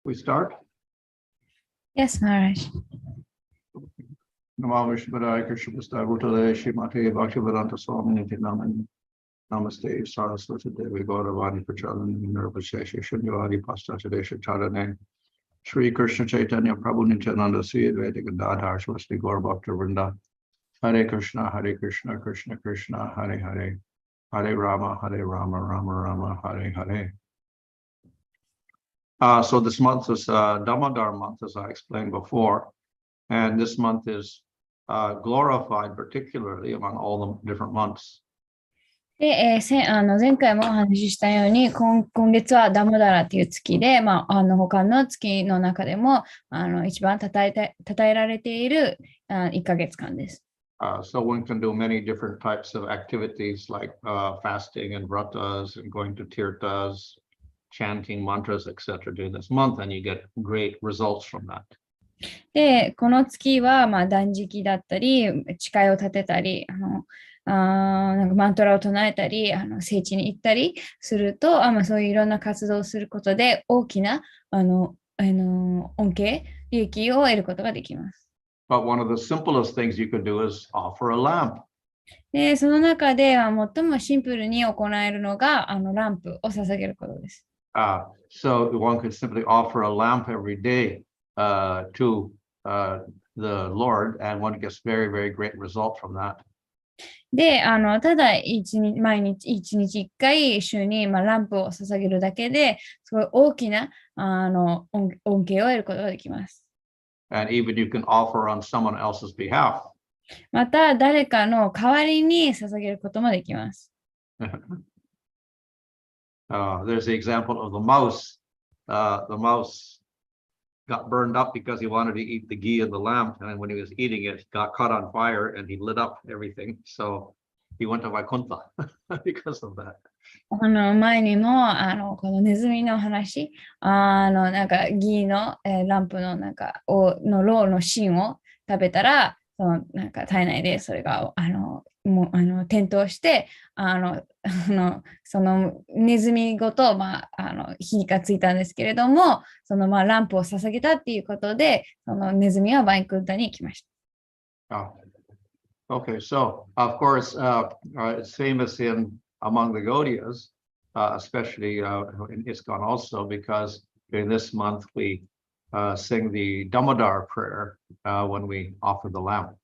We start? Yes, Maharaj. Namo Vishwadaya Krishna Bhutale Shrimati Bhaktivedanta Swami Niti Naman Namaste Saraswati Devi Gauravani Prachalani Nirvashesha Shunyavadi Pastasadesha Charane Shri Krishna Chaitanya Prabhu Nityananda Sri Advaita Gadadhar Swasti Gaur Bhakta Vrinda Hare Krishna Krishna Krishna Hare Hare Hare Rama Rama Rama Hare Hare. So this month is Damodar month, as I explained before, and this month is glorified particularly among all the different months. で、前回もお話ししたように、今月はダモダラという月で、他の月の中でも一番称えられている1ヶ月間です。So one can do many different types of activities like fasting and vratas and going to tirthas, chanting mantras, etc. during this month, and you get great results from that. で、この月は断食だったり、誓いを立てたり、なんかマントラを唱えたり、聖地に行ったりすると、そういういろんな活動をすることで大きな恩恵、利益を得ることができます。But one of the simplest things you can do is offer a lamp. で、その中で最もシンプルに行えるのがランプを捧げることです。So one could simply offer a lamp every day to the Lord, and one gets very, very great result from that. で、ただ毎日一日一回週にランプを捧げるだけですごい大きな恩恵を得ることができます。And even you can offer on someone else's behalf. また誰かの代わりに捧げることもできます。There's the example of the mouse. The mouse got burned up because he wanted to eat the ghee in the lamp, and when he was eating it, he got caught on fire and he lit up everything. So he went to Vaikuntha because of that. 前にもこのネズミの話、なんかギーの、ランプのなんかのロウの芯を食べたら、なんか体内でそれが転倒してそのネズミごと、火がついたんですけれども、ランプを捧げたっていうことで、そのネズミはバイクンタに来ました。Okay, so of course, it's famous among the Gaudiyas, especially in ISKCON also, because in this month we sing the Damodar prayer when we offer the lamp.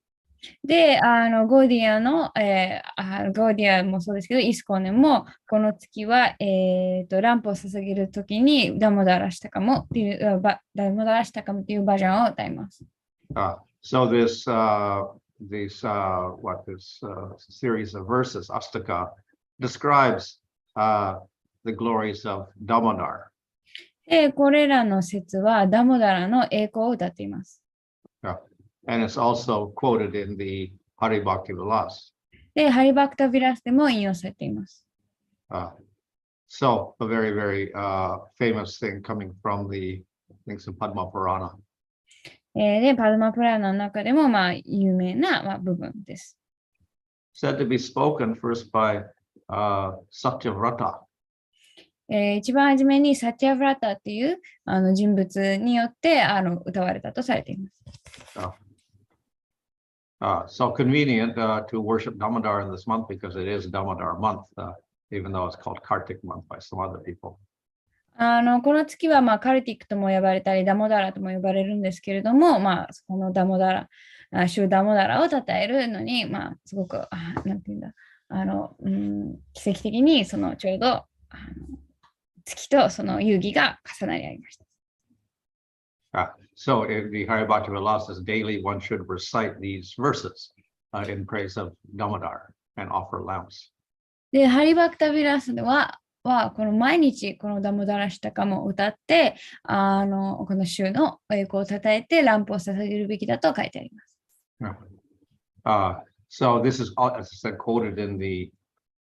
で、ゴーディアの、ゴーディアもそうですけど、イスコネもこの月は、ランプを捧げるときにダモダラシタカムっていうバージョンを歌います。So this series of verses, Astaka, describes the glories of Damodar. で、これらの説はダモダラの栄光を歌っています。And it's also quoted in the Hari Bhakti Vilas. で、ハリバクタビラスでも引用されています。So a very, very famous thing coming from the things of Padma Purana. で、パドマプラーナの中でも有名な部分です。Said to be spoken first by Satyavrata. 一番初めにサティアブラタっていう人物によって歌われたとされています。So convenient to worship Damodar in this month because it is Damodar month, even though it's called Kartik month by some other people. この月はカルティックとも呼ばれたりダモダラとも呼ばれるんですけれども、このダモダラ、週ダモダラを称えるのに、すごく、なんていうんだ、奇跡的にちょうど月とその遊戯が重なり合いました。So in the Hari Bhakti Vilas says daily one should recite these verses in praise of Damodar and offer lamps. で、ハリバクタビラスではこの毎日このダモダラシタカムを歌ってこの週の栄光を称えてランプを捧げるべきだと書いてあります。So this is, as I said, quoted in the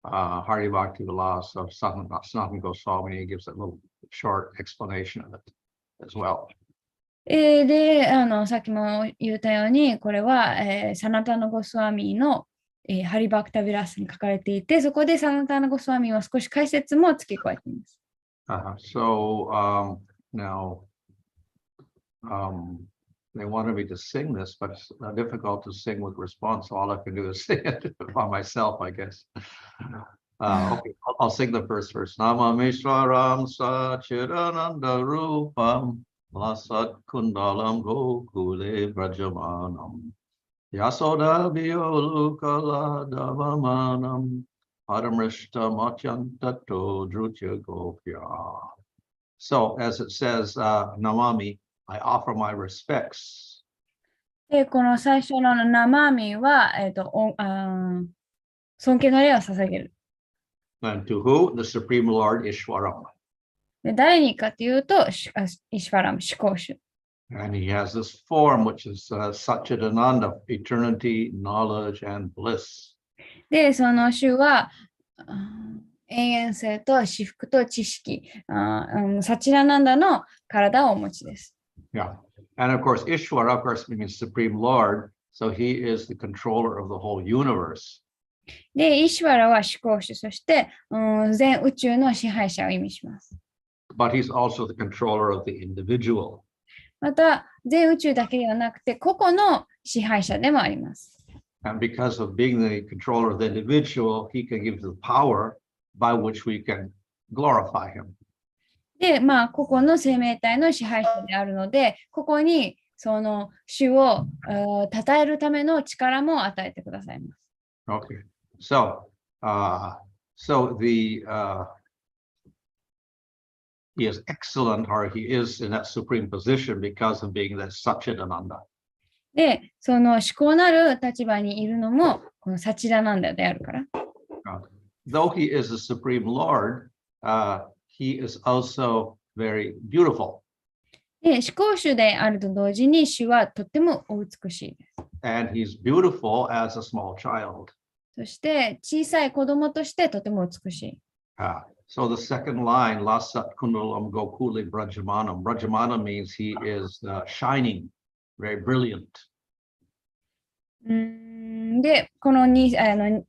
Hari Bhakti Vilas of Sanatana Goswami. He gives a little short explanation of it as well. で、さっきも言ったように、これは、サナタナゴスワミの、ハリバクタビラスに書かれていて、そこでサナタナゴスワミは少し解説も付け加えています。So now they wanted me to sing this, but it's difficult to sing with response. All I can do is sing it by myself, I guess. Okay, I'll sing the first verse. Namamishwaram Sachidananda Rupam Lasat Kundalam Gokule Brajamanam Yasoda Violukala Davamanam Paramrishta Machantato Drutya Gopya. So as it says, Namami, I offer my respects. で、この最初の生身は、尊敬の礼を捧げる。And to who? The Supreme Lord Ishwaram. で、誰にかというと、イシュワラム、至高主。And he has this form, which is Satchidananda, eternity, knowledge, and bliss. で、その主は、永遠性と至福と知識、サチラナンダの体をお持ちです。Yeah. And of course, Ishwara, of course, means Supreme Lord. So he is the controller of the whole universe. で、イシュワラは至高主、そして、全宇宙の支配者を意味します。But he's also the controller of the individual. また、全宇宙だけではなくて、個々の支配者でもあります。And because of being the controller of the individual, he can give the power by which we can glorify him. で、まあ、個々の生命体の支配者であるので、個々にその主を称えるための力も与えてくださいます。Okay. So the he is excellent, or he is in that supreme position because of being that Satchidananda. で、その至高なる立場にいるのも、このサチラナンダであるから。Though he is a supreme Lord, he is also very beautiful. で、至高主であると同時に主はとってもお美しいです。And he's beautiful as a small child. そして小さい子供としてとても美しい。So the second line, Lasat Kundalam Gokule Brajamanam. Brajamana means he is shining, very brilliant. で、この2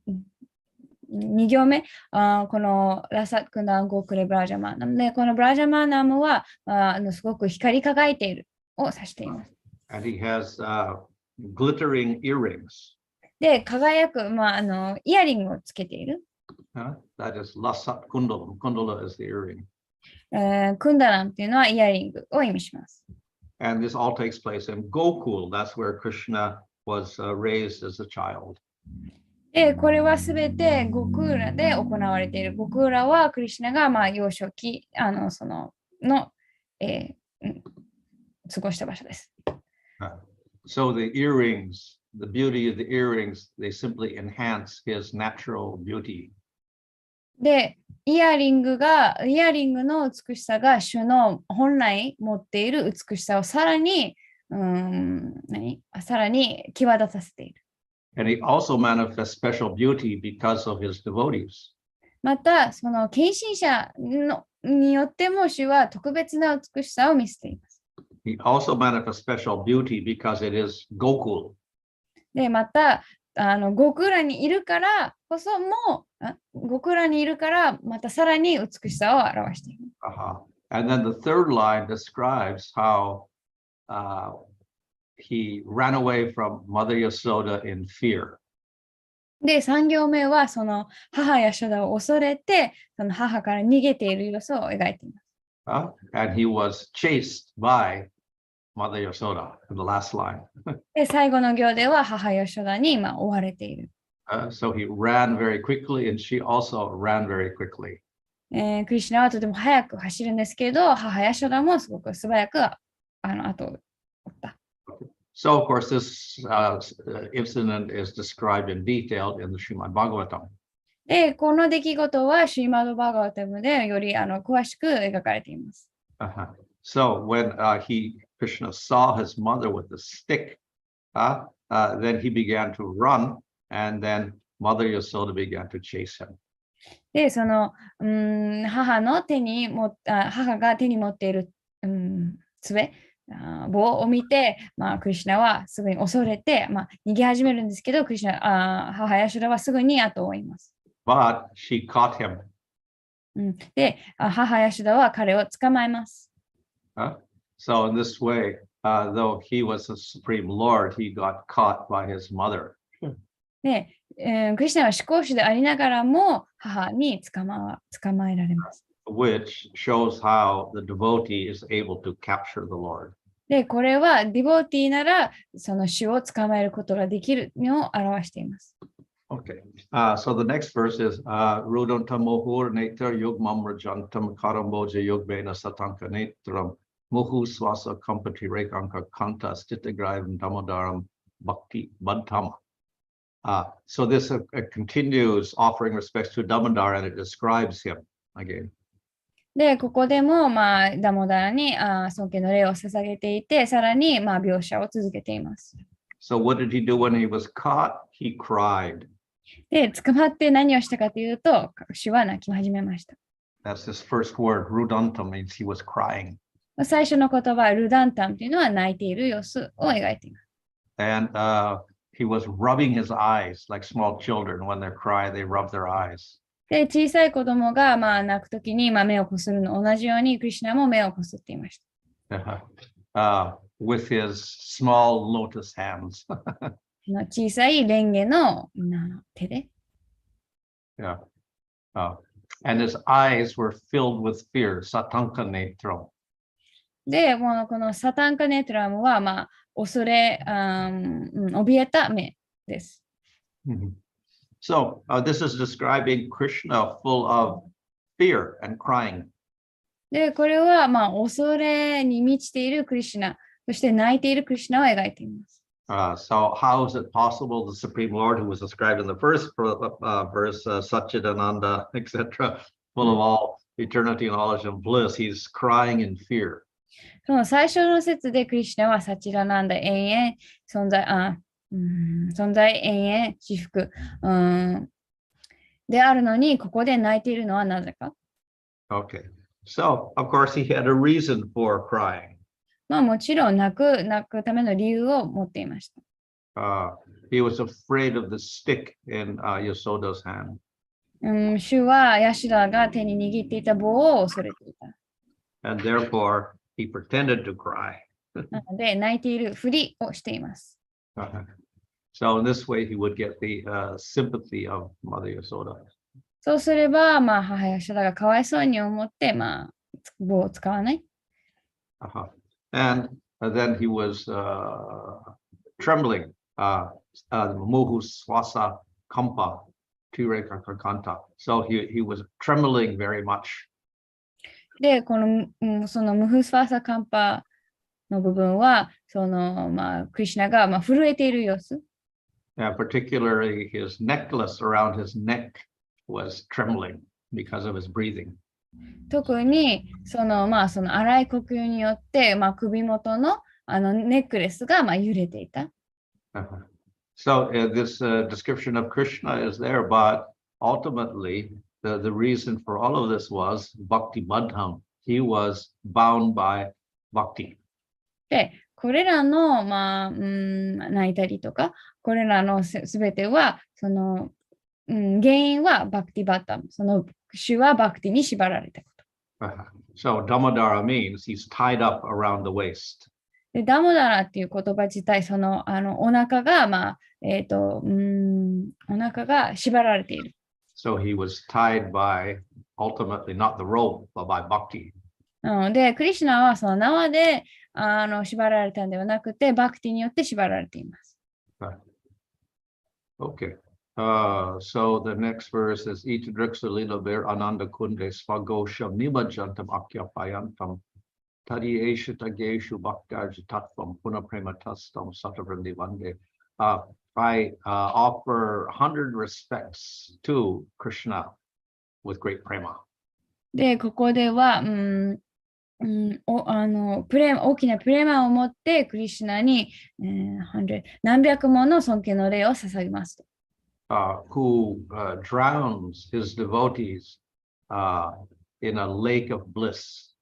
行目、このラサックナンゴクレブラジャマナムで、このブラジャマナムはすごく光り輝いているを指しています。And he has glittering earrings. で、輝く、イヤリングをつけている。That is Lasat Kundalam. Kundala is the earring. クンダランっていうのはイヤリングを意味します。And this all takes place in Gokul. That's where Krishna was raised as a child. で、これはすべてゴクーラで行われている。ゴクーラはクリシュナが幼少期過ごした場所です。So the earrings, the beauty of the earrings, they simply enhance his natural beauty. で、イヤリングの美しさが主の本来持っている美しさをさらに際立たせている。And he also manifests special beauty because of his devotees. また、その献身者によっても主は特別な美しさを見せています。He also manifests special beauty because it is Gokul. で、また、ゴクーラにいるからこそも、ゴクーラにいるからまたさらに美しさを表している。And then the third line describes how he ran away from Mother Yasoda in fear. で、3行目はその母ヤショダを恐れて、その母から逃げている様子を描いています。And he was chased by Mother Yasoda in the last line. で、最後の行では母ヤショダに追われている。So he ran very quickly and she also ran very quickly. クリシュナはとても速く走るんですけど、母ヤショダもすごく素早く後を追った。So, of course, this incident is described in detail in the Srimad Bhagavatam. で、この出来事はシーマドバガワタムでより詳しく描かれています。So, when Krishna saw his mother with the stick, then he began to run, and then Mother Yasoda began to chase him. で、その母が手に持っている杖、棒を見て、クリシュナはすぐに恐れて、逃げ始めるんですけど、母ヤシュダはすぐに後を追います。But she caught him. で、母ヤシュダは彼を捕まえます。So in this way, though he was the supreme Lord, he got caught by his mother. で、クリシュナは至高主でありながらも母に捕まえられます。Which shows how the devotee is able to capture the Lord. で、これはディボーティーならその主を捕まえることができるのを表しています。Okay. So the next verse is Rudanta Mohur Netra Yugmam Rajantam Karamboja Yugbena Satanka Netram Muhu Swasa Kampati Rekanka Kanta Stitigravam Damodaram Bhakti Badhama. So this continues offering respects to Damodar and it describes him again. で、ここでも、ダモダラに尊敬の礼を捧げていて、さらに、描写を続けています。So what did he do when he was caught? He cried. で、捕まって何をしたかというと、主は泣き始めました。That's his first word. Rudantam means he was crying. 最初の言葉、ルダンタンというのは泣いている様子を描いています。And he was rubbing his eyes like small children. When they cry, they rub their eyes. で、小さい子供が泣くときに目をこするの同じように、クリシュナも目をこすっていました。With his small lotus hands. 小さいレンゲの手で。Yeah. And his eyes were filled with fear. Satanka netram. で、このサタンカネトラムは、恐れ、怯えた目です。So this is describing Krishna full of fear and crying. で、これは恐れに満ちているクリシュナ、そして泣いているクリシュナを描いています。So how is it possible the Supreme Lord, who was described in the first verse, Satchidananda, etc., full of all eternity, knowledge, and bliss, he's crying in fear. その最初の説でクリシュナはサチラナンダ永遠存在永遠至福であるのに、ここで泣いているのはなぜか？ Okay. So, of course, he had a reason for crying. もちろん泣くための理由を持っていました。He was afraid of the stick in Yasoda's hand. 主はヤシュダが手に握っていた棒を恐れていた。And therefore, he pretended to cry. なので、泣いているふりをしています。So in this way, he would get the sympathy of Mother Yasoda. そうすれば、母ヤシュダがかわいそうに思って、棒を使わない。And then he was trembling. Muhu swasa kampa tireka kakanta. So he was trembling very much. で、そのムフスファーサカンパの部分は、クリシュナが震えている様子。Particularly his necklace around his neck was trembling because of his breathing. 特にその荒い呼吸によって、首元のネックレスが揺れていた。So this description of Krishna is there, but ultimately the reason for all of this was bhakti badham. He was bound by bhakti. で、これらの泣いたりとか、これらのすべては原因はバクティバッタム。その主はバクティに縛られたこと。So Damodara means he's tied up around the waist. で、ダモダラっていう言葉自体、お腹がお腹が縛られている。So he was tied by ultimately not the rope, but by bhakti. で、クリシュナはその縄で縛られたんではなくて、バクティによって縛られています。Okay. So the next verse is Itadriksa Lila Bear Ananda Kunde Svagosham Nimajantam Akyapayantam Tadi Eshita Geshu Bhaktaj Tatvam Puna Prematastam Satavrandi Vande. I offer 100 respects to Krishna with great prema. で、ここでは、大きなプレマを持ってクリシュナに、何百もの尊敬の礼を捧げます。Who drowns his devotees in a lake of bliss.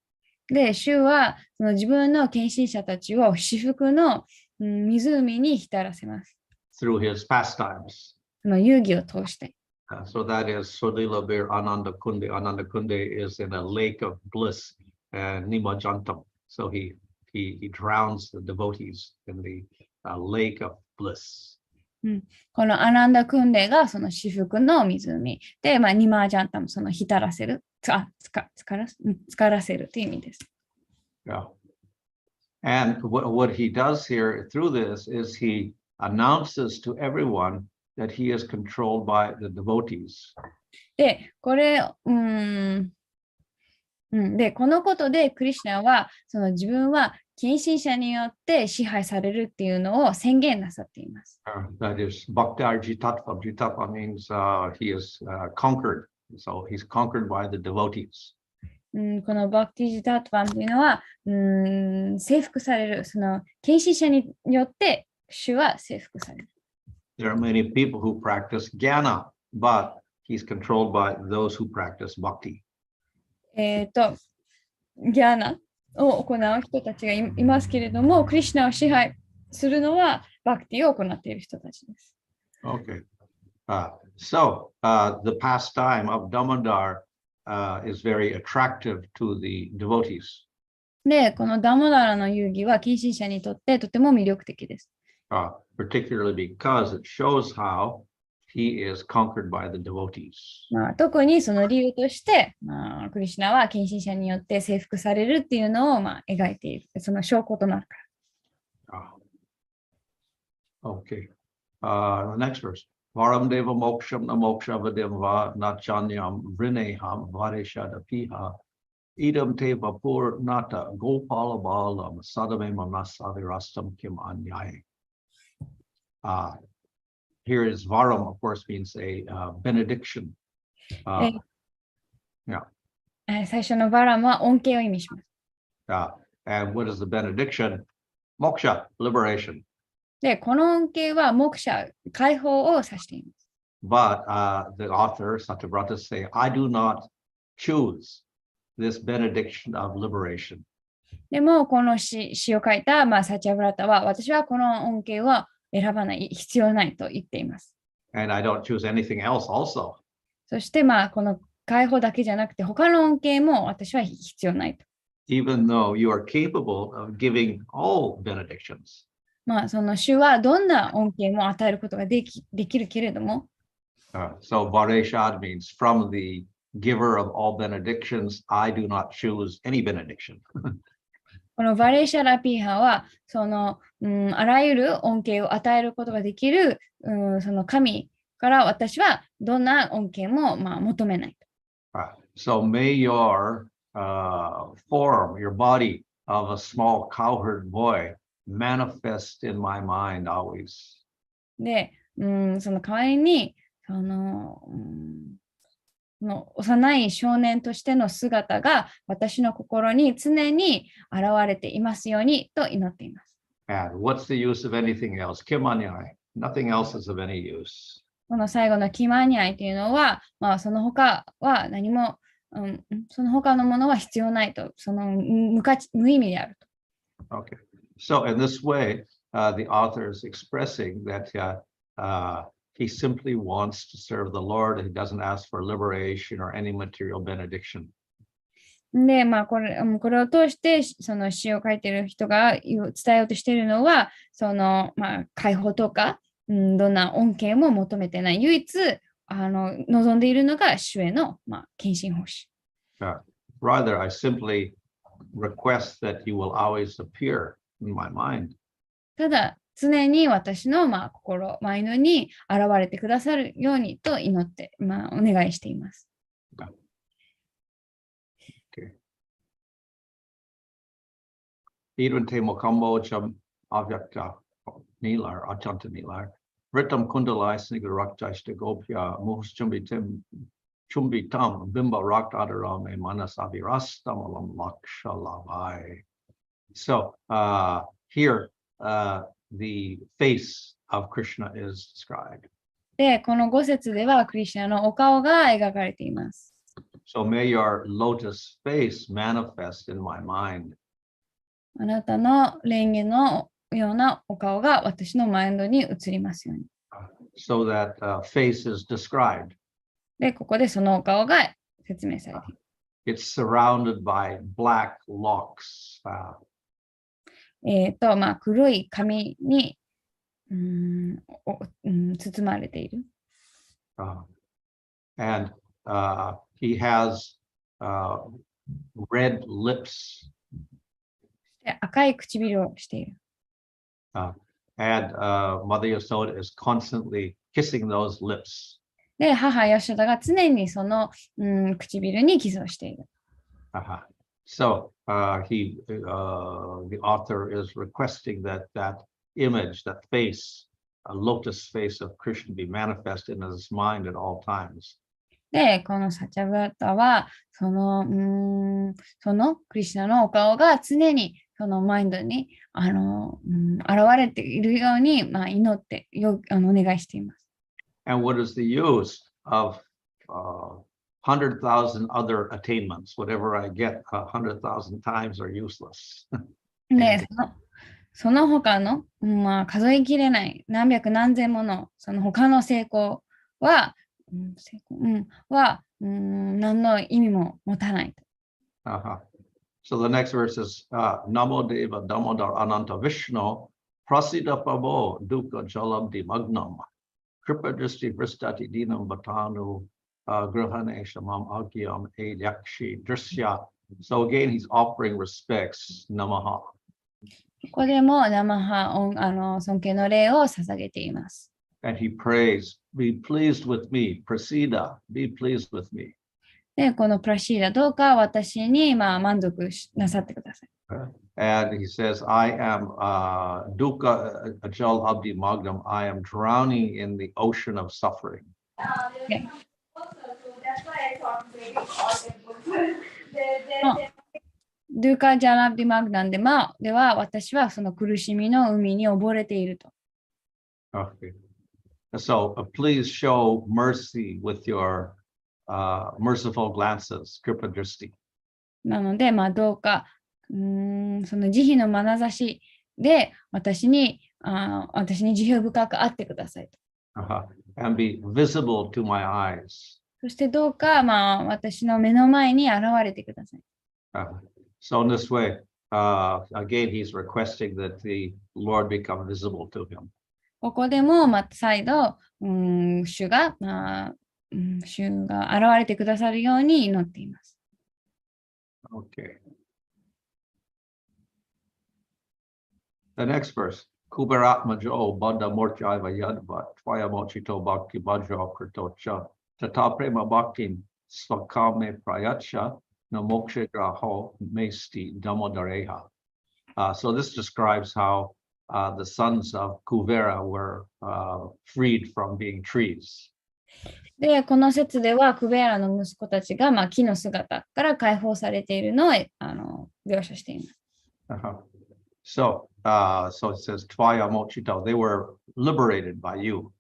で、主はその自分の献身者たちを至福の湖に浸らせます。Through his pastimes. その遊戯を通して。So that is Sodila Bir Ananda Kunde. Ananda Kunde is in a lake of bliss and Nimajantam. So he he drowns the devotees in the lake of bliss. このアナンダクンデがその至福の湖で、ニマージャンタもその浸らせる、浸からせるという意味です。Yeah. And what he does here through this is he announces to everyone that he is controlled by the devotees. で、このことでクリシュナはその自分は近親者によって支配されるっていうのを宣言なさっています。That is Bhaktar Jitatva. Jitatva means he is conquered. So he's conquered by the devotees. このバクティジタトワンというのは征服される、その近親者によって主は征服される。There are many people who practice jnana, but he's controlled by those who practice bhakti. ギャーナを行う人たちがいますけれども、クリシュナを支配するのはバクティを行っている人たちです。Okay. So the pastime of Damodar is very attractive to the devotees. で、このダモダラの遊戯は近親者にとってとても魅力的です。Particularly because it shows how he is conquered by the devotees. 特にその理由として、クリシュナは近親者によって征服されるっていうのを描いている、その証拠となるから。Okay. The next verse. Varam deva moksham na moksha vadim va nachanyam vrineham vareshadapiha idam te vapur nata gopala balam sadamema nasavirastam kim anyay. Here is Varam, of course, means a benediction. Yeah. 最初のバラムは恩恵を意味します。And what is the benediction? Moksha, liberation. で、この恩恵はモクシャ、解放を指しています。But the author, Satyavrata, say, I do not choose this benediction of liberation. でも、この詩を書いた、サチャブラタは、私はこの恩恵を選ばない、必要ないと言っています。And I don't choose anything else also. そして、この解放だけじゃなくて、他の恩恵も私は必要ないと。Even though you are capable of giving all benedictions. その主はどんな恩恵も与えることができるけれども。So Vareshad means from the giver of all benedictions, I do not choose any benediction. このバレーシャラピーハは、その、あらゆる恩恵を与えることができる、その神から私はどんな恩恵も求めない。So may your form, your body of a small cowherd boy manifest in my mind always. で、その代わりに、その幼い少年としての姿が私の心に常に現れていますようにと祈っています。And what's the use of anything else? Kimanyai. Nothing else is of any use. この最後のキマニアイというのは、その他は何も、その他のものは必要ないと、その無意味であると。Okay. So in this way, the author is expressing that he simply wants to serve the Lord. He doesn't ask for liberation or any material benediction. で、これを通して、その詩を書いている人が伝えようとしているのは、その、解放とか、どんな恩恵も求めてない。唯一、望んでいるのが主への、献身奉仕。Rather, I simply request that you will always appear in my mind. ただ、常に私の心、マインドに現れてくださるようにと祈って、お願いしています。Okay. Irun te mokambo cham avyakta nilar, achanta nilar. Ritam kundalai snigarakjashta gopya muhus chumbitam bimba rakt adarame manas avirastamalam lakshalavai. So here, the face of Krishna is described. で、この5節ではクリシュナのお顔が描かれています。So may your lotus face manifest in my mind. あなたの蓮華のようなお顔が私のマインドに映りますように。So that face is described. で、ここでそのお顔が説明されている。It's surrounded by black locks. まあ、黒い紙に、包まれている。And he has red lips. で赤い唇をしている。And Mother Yasoda is constantly kissing those lips. で、母ヨショダが常にその、唇にキスをしている。So the author is requesting that image, that face, a lotus face of Krishna be manifest in his mind at all times. で、このサチャブラタは、そのクリシュナのお顔が常にそのマインドに現れているように、まあ、祈ってお願いしています。And what is the use of 100,000 other attainments? Whatever I get 100,000 times are useless. で、その他の、まあ、数えきれない何百何千ものその他の成功は、何の意味も持たない。So the next verse is Namo Deva Damodar Ananta Vishnu Prasida Pavo Dukkha Jalabdi Magnam Kripa Dristi Vristati Dinam Bhatanu Grahane Shamam Agyam Yakshi Drisya. So again, he's offering respects. Namaha. ここでも生ハ尊敬の礼を捧げています。And he prays, be pleased with me, Prasida, be pleased with me. で、このプラシーダ、どうか私に、まあ、満足なさってください。And he says, I am Dukkha Ajal Abdi Magnam, I am drowning in the ocean of suffering. ドゥカ・ジャラブディ・マグナンでは私はその苦しみの海に溺れていると。Okay. So please show mercy with your merciful glances, Kripa Dristi. なので、まあ、どうかその慈悲の眼差しで私に慈悲深くあってくださいと。And be visible to my eyes. そしてどうか、まあ、私の目の前に現れてください。So in this way, again, he's requesting that the Lord become visible to him. ここでもまた再度、主が現れてくださるように祈っています。Okay. The next verse. Kuberatmajo Banda Morchaiva Yadva Tvaya Mochito Bhakti Bhajo Kritocha Tata Prema Bhaktin Svakame Prayacha No Moksha Graho Mesti Damodareha. So this describes how the sons of Kuvera were freed from being trees. で、この説ではクベーラの息子たちが、まあ、木の姿から解放されているのを描写しています。So it says, Tvaya Mochito, they were liberated by you.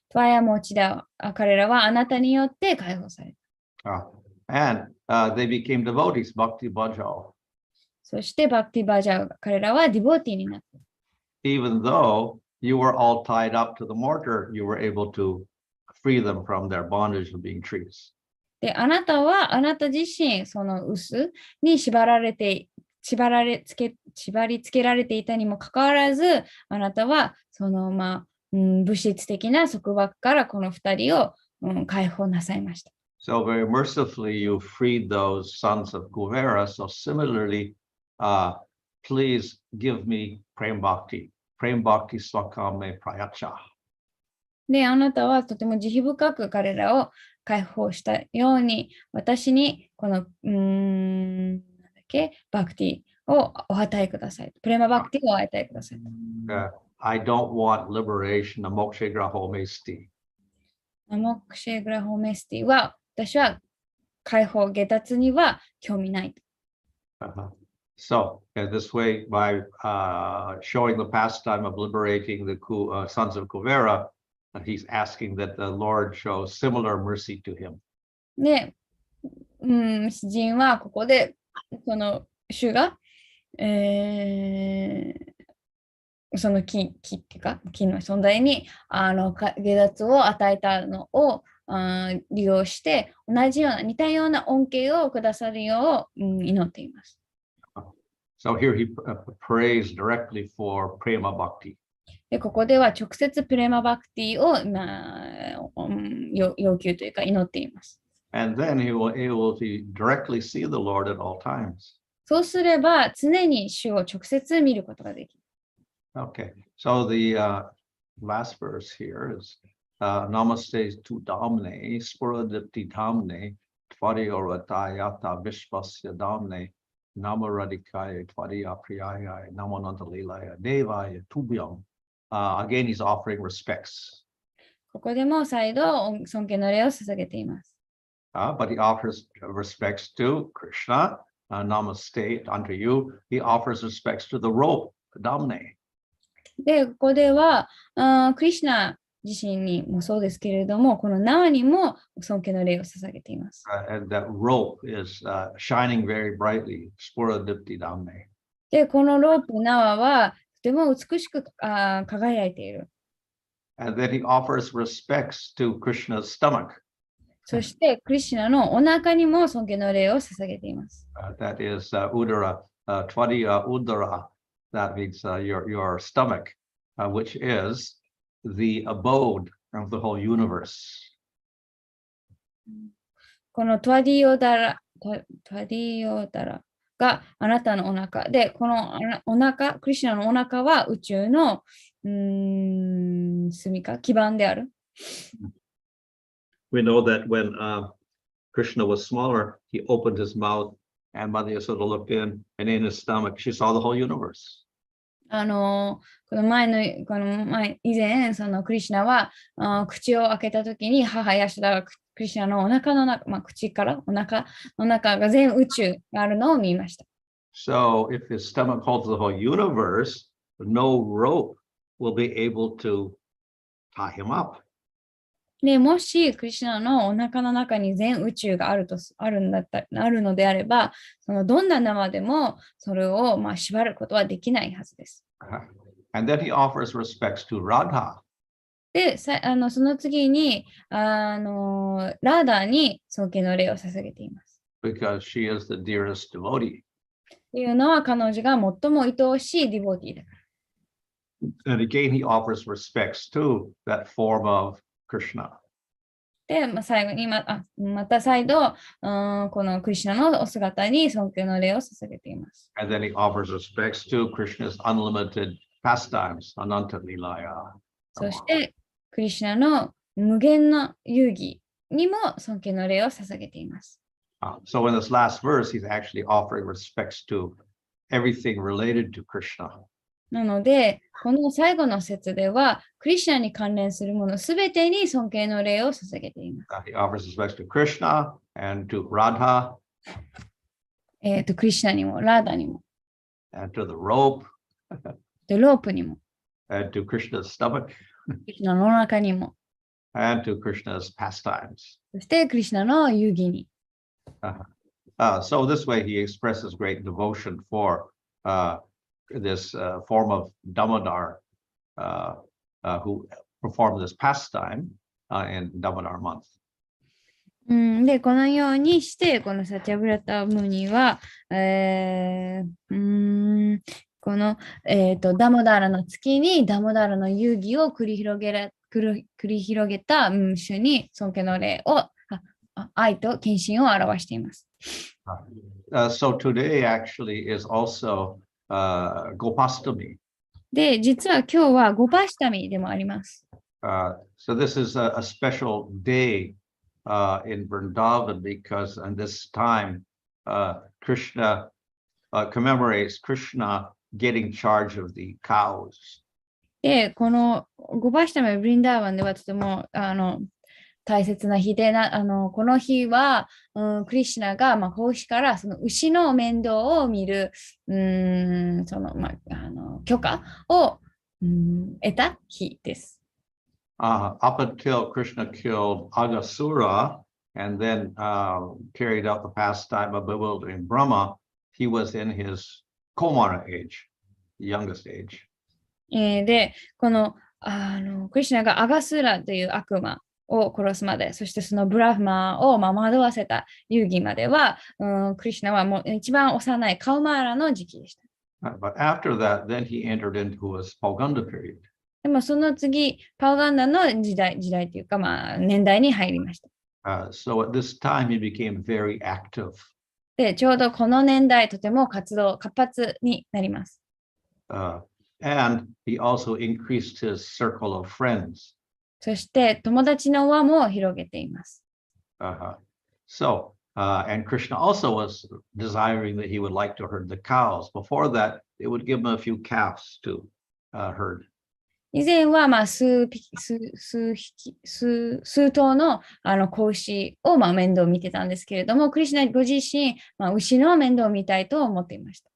トワヤモチダ、彼らはあなたによって解放された。And they became devotees, Bhakti Bhajao. そしてバクティバジャウ、彼らはディボティになった。Even though you were all tied up to the mortar, you were able to free them from their bondage of being trees. で、あなた自身、その臼に縛り付けられていたにもかかわらず、あなたはその、物質的な束縛からこの2人を、解放なさいました。So very mercifully, you freed those sons of Kuvera. So similarly, please give me Prem Bhakti Swakame Prayacha. で、あなたはとても慈悲深く彼らを解放したように、私にこの、バクティをお与えください。プレマバクティをお与えください。I don't want liberation, Moksha Graho Mesti. モクシェグラホメスティは、私は解放、下脱には興味ない。So, in this way, by showing the pastime of liberating the sons of Kuvera, he's asking that the Lord show similar mercy to him. で、詩人はここで、その主が、その木っていうか、木の存在に下脱を与えたのを利用して、似たような恩恵をくださるよう、祈っています。So here he prays directly for prema bhakti. で、ここでは直接プレマバクティを、要求というか祈っています。And then he will able to directly see the Lord at all times. そうすれば常に主を直接見ることができる。Okay, so the last verse here is Namaste tu damne, sporadipti damne, tvariyoratayata vishvasya damne, namaradikaya tvariyapriyaya, namanandalilaya, devaya tubhyam. Again, he's offering respects. ここでも再度尊敬の礼を捧げています。But he offers respects to Krishna, namaste unto you. He offers respects to the rope, damne. で、ここでは、クリシュナ自身にもそうですけれども、このナワにも尊敬の礼を捧げています。And that rope is shining very brightly, sporadipti damne. で、このロープナワはとても美しく輝いている。And then he offers respects to Krishna's stomach. そして、クリシュナのお腹にも尊敬の礼を捧げています。That is udara, tvadiya udara. That means your stomach, which is the abode of the whole universe. このトワディオダラがあなたのお腹で、このお腹、クリシュナのお腹は宇宙の住みか、基盤である。We know that when Krishna was smaller, he opened his mouth and Mother Yasoda looked in, and in his stomach, she saw the whole universe. この前、以前、そのクリシュナは口を開けたときに、母ヤシュダがクリシュナのお腹の中、口からお腹の中が全宇宙があるのを見ました。So if his stomach holds the whole universe, no rope will be able to tie him up. で、もしクリシュナのお腹の中に全宇宙があるのであれば、そのどんな生でもそれを縛ることはできないはずです。And then he offers respects to Radha. で、その次にラーダーに尊敬の礼を捧げています。Because she is the dearest devotee. っていうのは彼女が最も愛おしいディボティだから。And again, he offers respects to that form of Krishna. で、最後にまた再度、このクリシュナのお姿に尊敬の礼を捧げています。And then he offers respects to Krishna's unlimited pastimes, Ananta Lilaya. そして、クリシュナの無限の遊戯にも尊敬の礼を捧げています。So in this last verse, he's actually offering respects to everything related to Krishna. なので、この最後の説では、クリシュナに関連するものすべてに尊敬の礼を捧げています。He offers respects to Krishna and to Radha. クリシュナにも、ラーダにも。And to the rope. で、ロープにも。And to Krishna's stomach. クリシュナのお腹にも。And to Krishna's pastimes. そして、クリシュナの遊戯に。So this way he expresses great devotion for this form of Damodar who performed this pastime in Damodar month. で、このようにして、このサチャブラタムニは、この、ダモダーラの月にダモダーラの遊戯を繰り広げた主に尊敬の礼を愛と献身を表しています。So today actually is also Gopastami. で、実は今日はゴパシタミでもあります。So this is a special day in Vrindavan because in this time Krishna commemorates Krishna getting charge of the cows. で、このゴパシタミブリンダーバンではとても大切な日でこの日は、クリシュナが、孔子からその牛の面倒を見る許可を、得た日です。Up until Krishna killed Agasura and then carried out the pastime of bewildering Brahma, he was in his Komara age, the youngest age. で、このクリシュナがアガスーラという悪魔を殺すまで、そしてそのブラフマを惑わせた遊戯までは、クリシュナはもう一番幼いカウマーラの時期でした。But after that, then he entered into a Spalganda period. でもその次、パウガンダの時代というか、年代に入りました。So at this time, he became very active. で、ちょうどこの年代、とても活発になります。And he also increased his circle of friends. そして友達の輪も広げています。So, and Krishna also was desiring that he would like to herd the cows. Before that, they would give him a few calves to herd. 以前は数頭の子牛を面倒を見てたんですけれども、クリシュナご自身、牛の面倒を見たいと思っていました。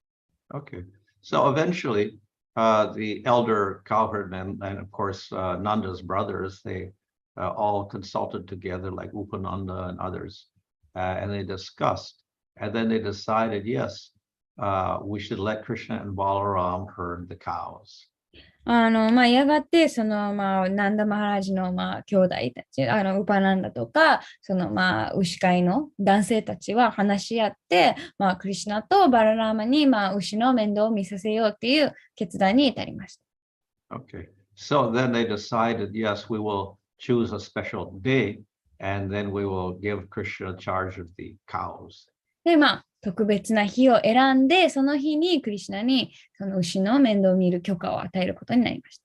Okay. So eventually, the elder cowherdmen and of course Nanda's brothers, they all consulted together like Upananda and others, and they discussed, and then they decided, yes, we should let Krishna and Balaram herd the cows. やがて、ナンダ・マハラジの、兄弟たち、ウパナンダとか、牛飼いの男性たちは話し合って、クリシュナとバララーマに、牛の面倒を見させようっていう決断に至りました。Okay. So then they decided, yes, we will choose a special day, and then we will give Krishna charge of the cows. で、特別な日を選んで、その日にクリシュナにその牛の面倒を見る許可を与えることになりまし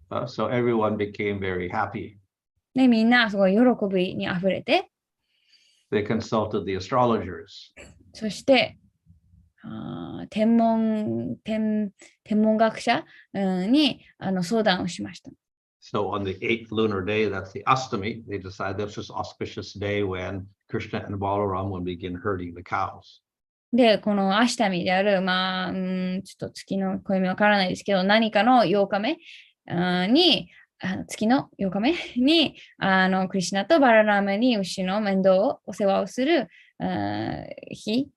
た。So everyone became very happy. で、みんなすごい喜びにあふれて、They consulted the astrologers. そして、天文学者に相談をしました。So on the 8th lunar day, that's the Astami, they decided this was an auspicious day when Krishna and Balaram would begin herding the cows. で、このアシタミである、ちょっと月の暦わからないですけど、何かの8日目に、月の8日目に、クリシュナとバララーマに牛の面倒をお世話をする日、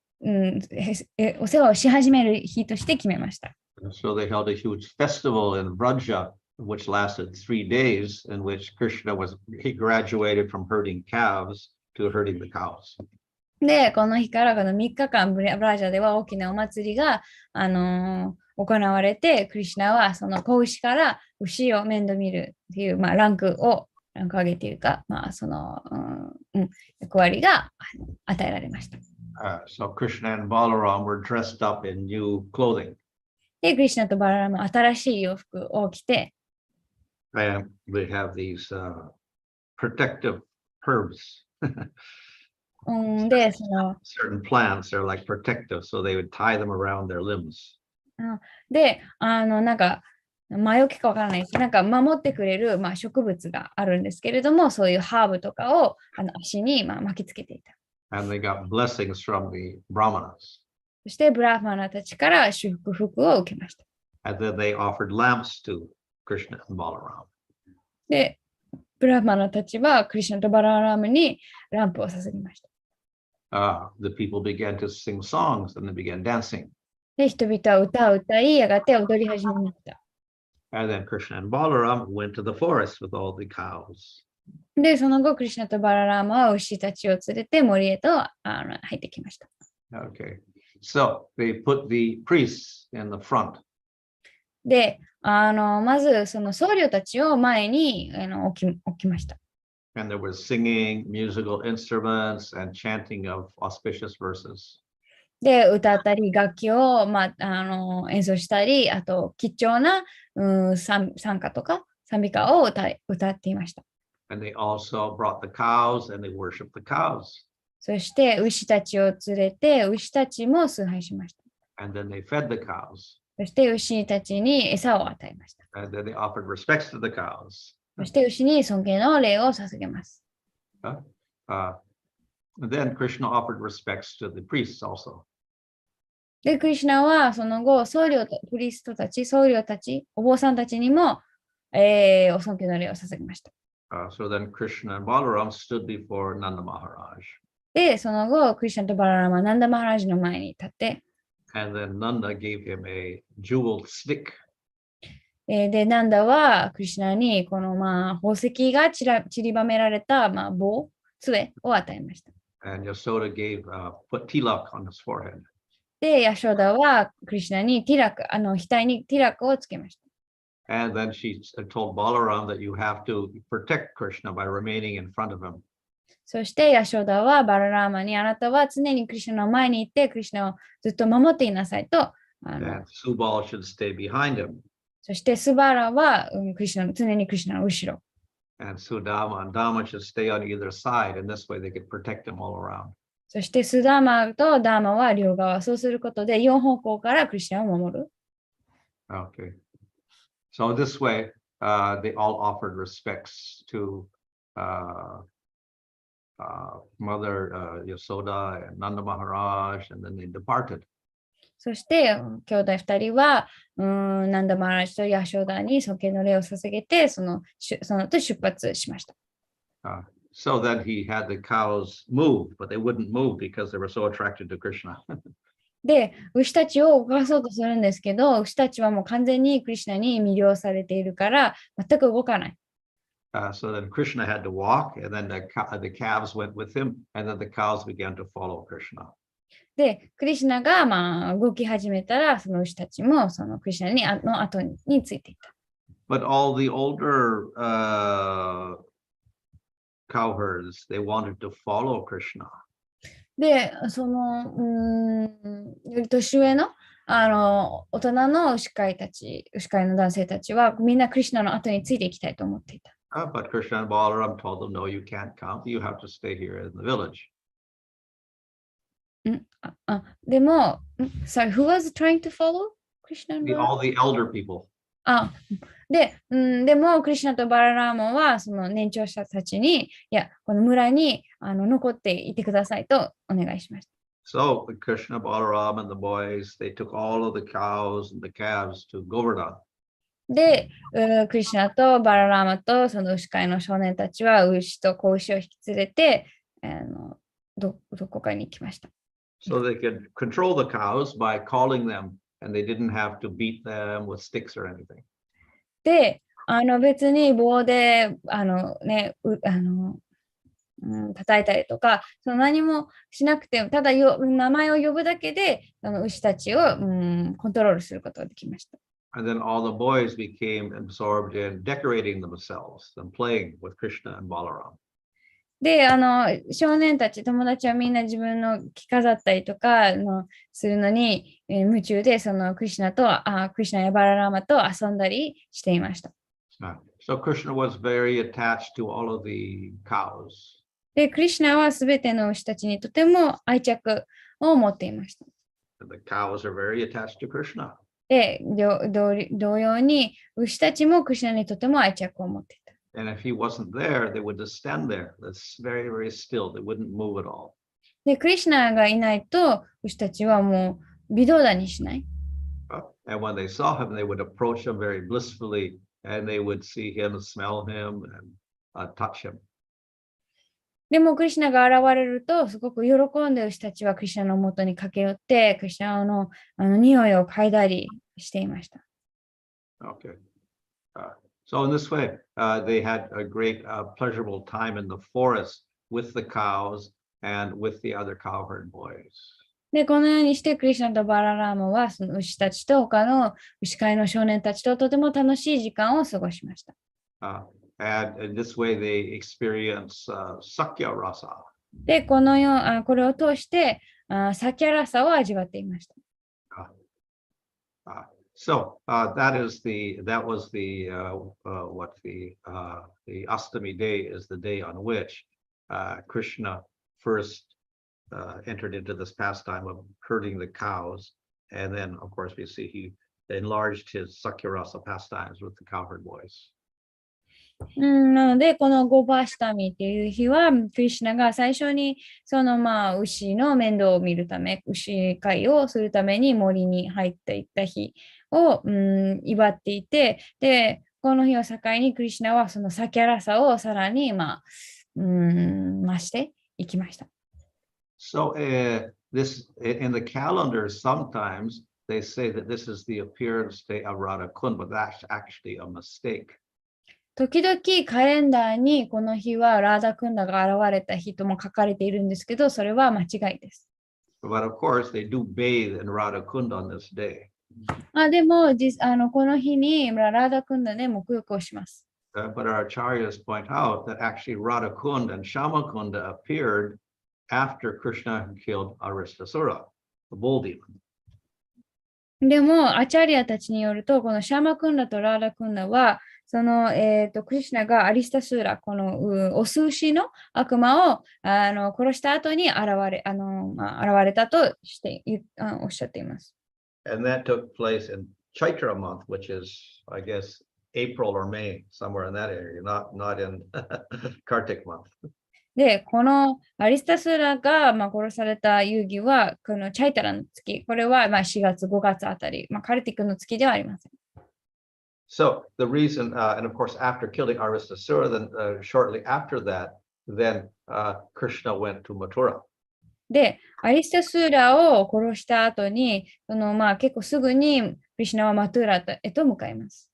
お世話をし始める日として決めました。So they held a huge festival in Vraja, which lasted 3 days, in which Krishna he graduated from herding calves to herding the cows. で、この日からこの3日間ブラジャでは大きなお祭りが、行われて、クリシュナはその子牛から牛を面倒見るっていう、ランク上げというか、役割が与えられました。So Krishna and Balaram were dressed up in new clothing. で、クリシュナとバララムは新しい洋服を着て、And they have these protective herbs. で、certain plants are like protective, so they would tie them around their limbs. で、魔除けかわからないです。守ってくれる、植物があるんですけれども、そういうハーブとかを足に、巻きつけていた。And they got blessings from the brahmanas. そして、ブラフマナたちから祝福を受けました。And then they offered lamps to Krishna and Balaram. で、ブラフマナたちはクリシュナとバララームにランプを捧げました。The people began to sing songs and they began dancing. で、人々は歌を歌い、やがて踊り始めました。And then Krishna and Balaram went to the forest with all the cows. で、その後、クリシュナとバララームは牛たちを連れて森へと入ってきました。Okay. So they put the priests in the front. で、まずその僧侶たちを前に置きました。And there was singing, musical instruments, and chanting of auspicious verses. で、歌ったり、楽器を、演奏したり、あと、貴重な賛歌とか賛美歌を歌っていました。And they also brought the cows and they worshiped the cows. そして、牛たちを連れて、牛たちも崇拝しました。And then they fed the cows. そして、牛たちに餌を与えました。And then they offered respects to the cows. そして、牛に尊敬の礼を捧げます。Then Krishna offered respects to the priests also. で、クリシュナはその後、プリストたち、僧侶たち、お坊さんたちにも、お尊敬の礼を捧げました。So then Krishna and Balaram stood before Nanda Maharaj. で、その後、クリシュナとバララマはナンダ・マハラジの前に立って、And then Nanda gave him a jeweled stick. で、ナンダはクリシュナにこの宝石が散りばめられた杖を与えました。And Yasoda put tilak on his forehead. で、ヤショダはクリシュナにティラク、額にティラクをつけました。And then she told Balaram that you have to protect Krishna by remaining in front of him. そしてヤショダはバララーマにあなたは常にクリシュナの前に行ってクリシュナをずっと守っていなさいと。And Subal should stay behind him. そしてスバラは、クリシュナの常にクリシュナの後ろ。And Sudama and Dama should stay on either side. And this way they could protect him all around. そしてスダーマとダーマは両側。そうすることで4方向からクリシュナを守る。Okay. So this way, they all offered respects to Mother Yasoda and Nanda Maharaj, and then they departed. そして兄弟2人はナンダ・マハラジとヤショダに尊敬の礼を捧げてその後出発しました。So then he had the cows move, but they wouldn't move because they were so attracted to Krishna. で、牛たちを動かそうとするんですけど、牛たちはもう完全にクリシュナに魅了されているから全く動かない。So then Krishna had to walk, and then the calves went with him, and then the cows began to follow Krishna. で、クリシュナが動き始めたら、その牛たちもそのクリシュナの後についていた。But all the older cowherds, they wanted to follow Krishna. で、そのより年上の大人の牛飼いの男性たちはみんなクリシュナの後についていきたいと思っていた。But Krishna and Balaram told them, no, you can't come. You have to stay here in the village. でも、sorry, who was trying to follow Krishna and Balaram? All the elder people. でも、クリシュナとバララーマはその年長者たちに、いや、この村に残っていてくださいとお願いしました。So Krishna, Balaram, and the boys, they took all of the cows and the calves to Govardhan. で、クリシュナとバララーマとその牛飼いの少年たちは牛と子牛を引き連れて、どこかに行きました。So they could control the cows by calling them, and they didn't have to beat them with sticks or anything. で、別に棒で叩いたりとか、その何もしなくても、ただ名前を呼ぶだけで牛たちをコントロールすることができました。And then all the boys became absorbed in decorating themselves and playing with Krishna and Balaram. で、少年たち、友達はみんな自分の着飾ったりとかするのに、夢中でそのクリシュナやバララーマと遊んだりしていました。So Krishna was very attached to all of the cows. で、クリシュナはすべての牛たちにとても愛着を持っていました。And the cows are very attached to Krishna. で、同様に牛たちもクリシュナにとても愛着を持っていた。And if he wasn't there, they would just stand there. That's very, very still. They wouldn't move at all. で、クリシュナがいないと牛たちはもう微動だにしない。And when they saw him, they would approach him very blissfully, and they would see him, smell him, and touch him. でもクリシュナが現れるとすごく喜んで牛たちはクリシュナの元に駆け寄ってクリシュナの匂いを嗅いだりしていました。Okay. So in this way, they had a great pleasurable time in the forest with the cows and with the other cowherd boys. で、このようにしてクリシュナとバララーマはその牛たちと他の牛飼いの少年たちととても楽しい時間を過ごしました。And in this way, they experience Sakya Rasa. で、これを通してサキャラサを味わっていました。So that was the Astami day is the day on which Krishna first entered into this pastime of herding the cows, and then of course we see he enlarged his Sakyarasa pastimes with the cowherd boys. なので、このゴバシタミっていう日は、クリシュナが最初にその牛の面倒を見るため、牛飼いをするために森に入っていった日を祝っていて、で、この日を境にクリシュナはそのサキャラサをさらに増していきました。So this in the calendar, sometimes they say that this is the appearance day of Radha Kund, but that's actually a mistake. 時々カレンダーにこの日はラーダクンダが現れた日とも書かれているんですけど、それは間違いです。But of course, they do bathe in Radhakund on this day. でもこの日にラーダクンダで沐浴をします。But our acharyas point out that actually Radhakund and Shamakunda appeared after Krishna had killed Aristasura, the bull demon. でも、アチャリアたちによると、このシャーマクンダとラーダクンダは、クリシュナがアリスタスーラ、このオス牛の悪魔を殺した後に現れたとしておっしゃっています。And that took place in Chaitra month, which is, I guess, April or May, somewhere in that area, not in Kartik month. で、このアリスタスーラが、殺された遊戯は、このチャイタラの月、これは4月、5月あたり、カルティックの月ではありません。So the reason, and of course, after killing Aristasura, then shortly after that, then Krishna went to Mathura. で、アリスタスーラを殺した後に、結構すぐにクリシュナはマトゥーラへと向かいます。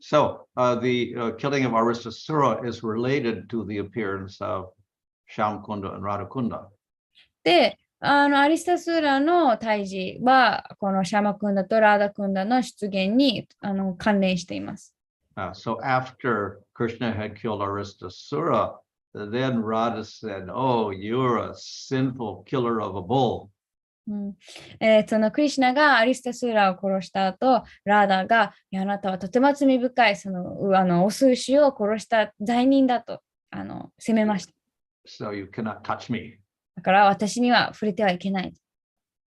So the killing of Aristasura is related to the appearance of Shamkunda and Radhakunda. で、アリスタスーラの退治は、このシャマクンダとラーダクンダの出現に関連しています。So after Krishna had killed Aristasura, then Radha said, "Oh, you're a sinful killer of a bull." そのクリシュナがアリスタスーラを殺した後、ラーダが、あなたはとても罪深いオス牛を殺した罪人だと責めました。So you cannot touch me. だから私には触れてはいけない。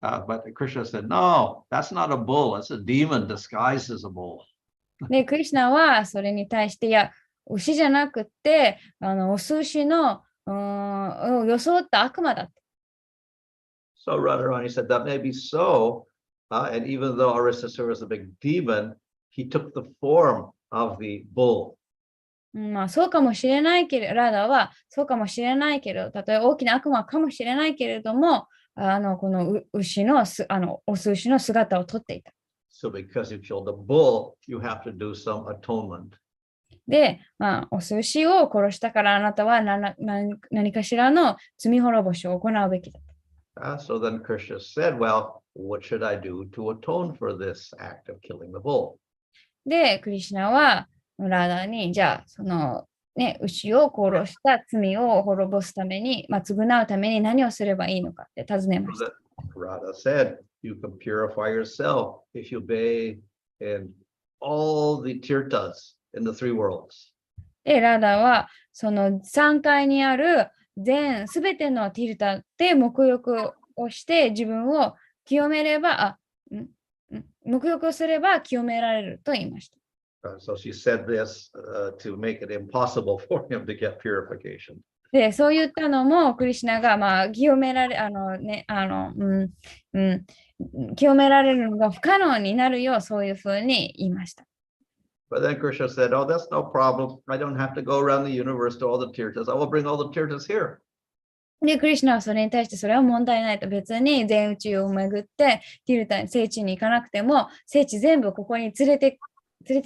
But Krishna said, "No, that's not a bull. That's a demon disguised as a bull." で、クリシュナはそれに対して、いや、牛じゃなくて、オス牛の装った悪魔だと。So Radharani said that may be so, and even though Aristasura is a big demon, he took the form of the bull. そうかもしれないけれど、ラダはそうかもしれないけど、たとえ大きな悪魔かもしれないけれども、この牛のオス牛の姿をとっていた。So because you killed the bull, you have to do some atonement. で、オス牛を殺したからあなたは何かしらの罪滅ぼしを行うべきだ。So then Krishna said, "Well, what should I do to atone for this act of killing the bull?" で、クリシュナはラーダに、じゃあ、牛を殺した罪を滅ぼすために、償うために何をすればいいのかって尋ねました。Radha said, "You can purify yourself if you bathe in all the tirthas in the three worlds." で、ラーダは、その3階にあるすべてのティルタで沐浴をして自分を清めれば、沐浴をすれば清められると言いました。So she said this to make it impossible for him to get purification. で、そう言ったのも、クリシュナが、清められ、清められるのが不可能になるよう、そういうふうに言いました。But then Krishna said, "Oh, that's no problem. I don't have to go around the universe to all the tirthas. I will bring all the tirthas here." で、クリシュナはそれに対してそれは問題ないと、別に全宇宙を巡ってティルタ聖地に行かなくても、聖地全部ここに連れて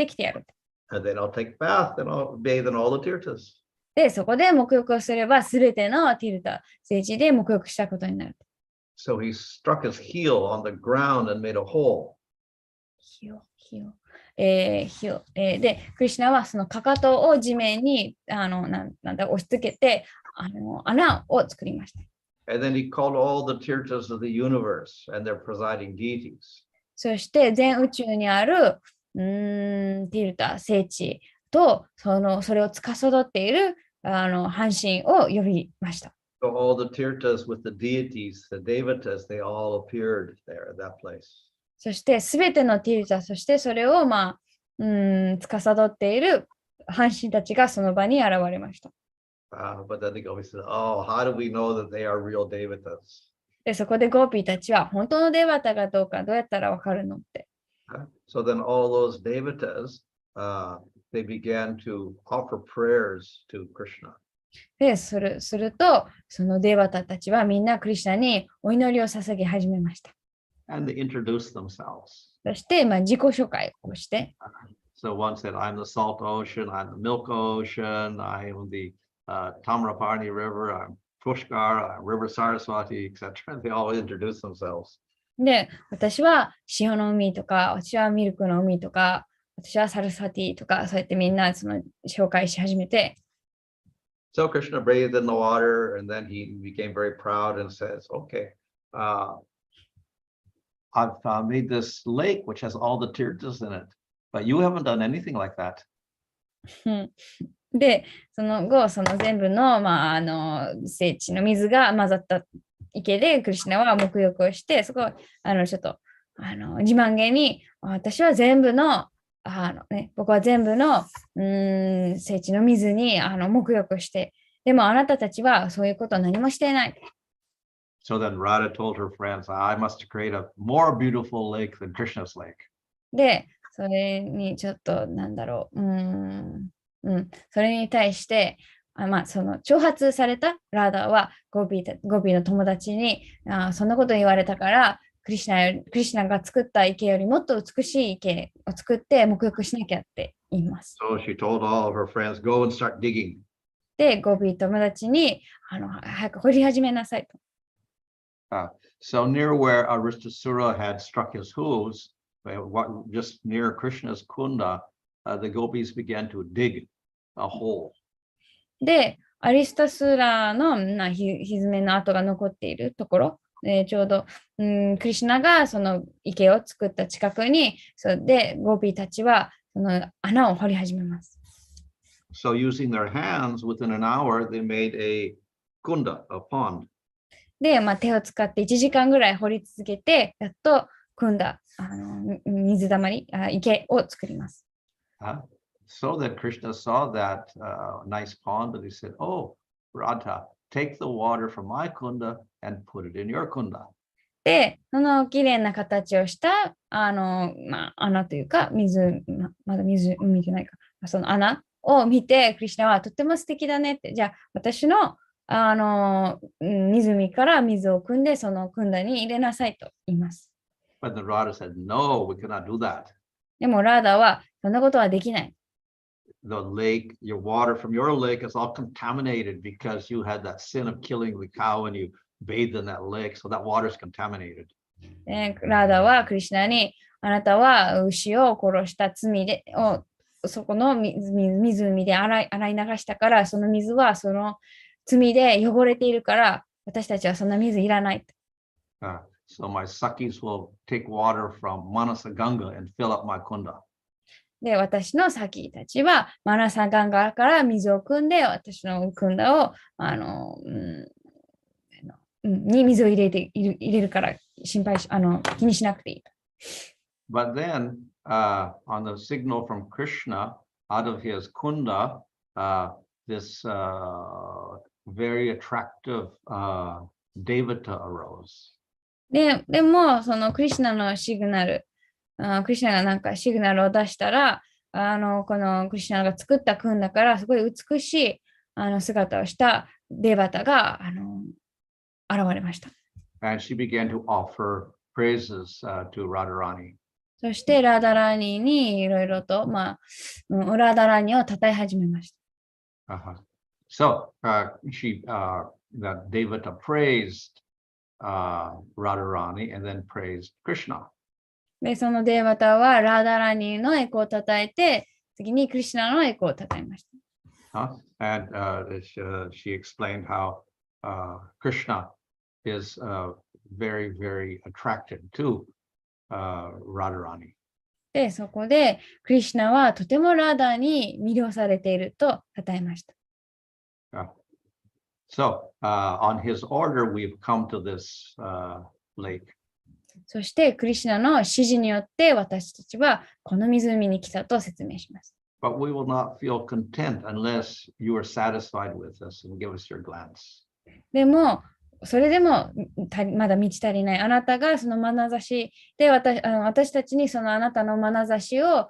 きてやる。And then I'll take bath and I'll bathe in all the tirthas. で、そこで沐浴をすれば、すべてのティルタ聖地で沐浴したことになる。So he struck his heel on the ground and made a hole. で、クリシュナはそのかかとを地面に押し付けて穴を作りました。And then he called all the tirthas of the universe and their presiding deities. そして全宇宙にあるティルタ聖地とそれを司っている半身を呼びました。So all the tirthas with the deities, the devatas, they all appeared there in that place. そしてすべてのティルタ、そしてそれを司っている半身たちがその場に現れました。But then the gopis said, "Oh, how do we know that they are real devatas?" で、そこでゴーピーたちは本当のデーバタかどうかどうやったらわかるのって。So then all those devatas, they began to offer prayers to Krishna. ですると、そのデーバタたちはみんなクリシュナにお祈りを捧げ始めました。And they introduced themselves. そして、自己紹介をして。So one said, "I'm the salt ocean, I'm the milk ocean, I'm the Tamraparni river, I'm Pushkar, River Saraswati, etc. They all introduce themselves. で、私は潮の海とか、私はミルクの海とか、私はサルサティとか、そうやってみんなその紹介し始めて、So Krishna bathed in the water, and then he became very proud and says, "Okay, uh, I've made this lake which has all the tirthas in it, but you haven't done anything like that." うんで、その後、その全部の、聖地の水が混ざった池で、クリシュナは沐浴をして、そこ、ちょっと、自慢げに、私は全部の、僕は全部の、聖地の水に沐浴して、でもあなたたちはそういうことを何もしていない。So then Radha told her friends, "I must create a more beautiful lake than Krishna's lake." で、それにちょっと、それに対して、その挑発されたラーダーはゴピーの友達にそんなこと言われたから、クリシュナが作った池よりもっと美しい池を作って沐浴しなきゃって言います。So she told all of her friends, "Go and start digging." で、ゴピー友達に早く掘り始めなさいと。So near where Aristasura had struck his hooves, just near Krishna's kunda, the gopis began to dig a hole. で、アリスタスラーのひずめの跡が残っているところ、ちょうど、クリシュナがその池を作った近くに、で、ゴーピーたちはその穴を掘り始めます。So using their hands, within an hour, they made a kunda, a pond. で、手を使って1時間ぐらい掘り続けて、やっと組んだ水たまり、池を作ります。So that Krishna saw that nice pond and he said, "Oh, Radha, take the water from my kunda and put it in your kunda." で、その綺麗な形をした穴というかまだ海じゃないか、その穴を見て、クリシュナはとても素敵だねって、じゃあ私の湖から水を汲んで、その汲んだに入れなさいと言います。But the Radha said, "No, we cannot do that." でもラーダはそんなことはできない。The lake, your water from your lake is all contaminated because you had that sin of killing the cow and you bathed in that lake, so that water is contaminated. ラーダはクリシュナに、あなたは牛を殺した罪でそこの湖で洗い流したから、その水はその罪で汚れているから、私たちはそんな水いらない。So my sakis will take water from Manasa Ganga and fill up my kunda. で、私のサキたちはマナサガンガから水を汲んで、私の汲んだをに水を入れるから気にしなくていい。But then, on the signal from Krishna, out of his kunda, this very attractive devata arose. でも、そのクリシュナのシグナル、クリシュナがなんかシグナルを出したら、このクリシュナが作った訓だから、すごい美しい姿をしたデバタが現れました。And she began to offer praises to Radharani. そしてラーダラーニーにいろいろと、ラーダラーニーを称え始めました。So that Devata praised Radharani and then praised Krishna. で、そのデーバタはラーダラーニーの栄光を称えて、次にクリシュナの栄光を称えました。And she explained how Krishna is very, very attracted to Radharani. で、そこでクリシュナはとてもラーダーに魅了されていると称えました。So, on his order, we've come to this lake. そしてクリシュナの指示によって私たちはこの湖に来たと説明します。But we will not feel content unless you are satisfied with us and give us your glance. でも、それでもまだ満ち足りない。あなたがその眼差しで私たちにそのあなたの眼差しを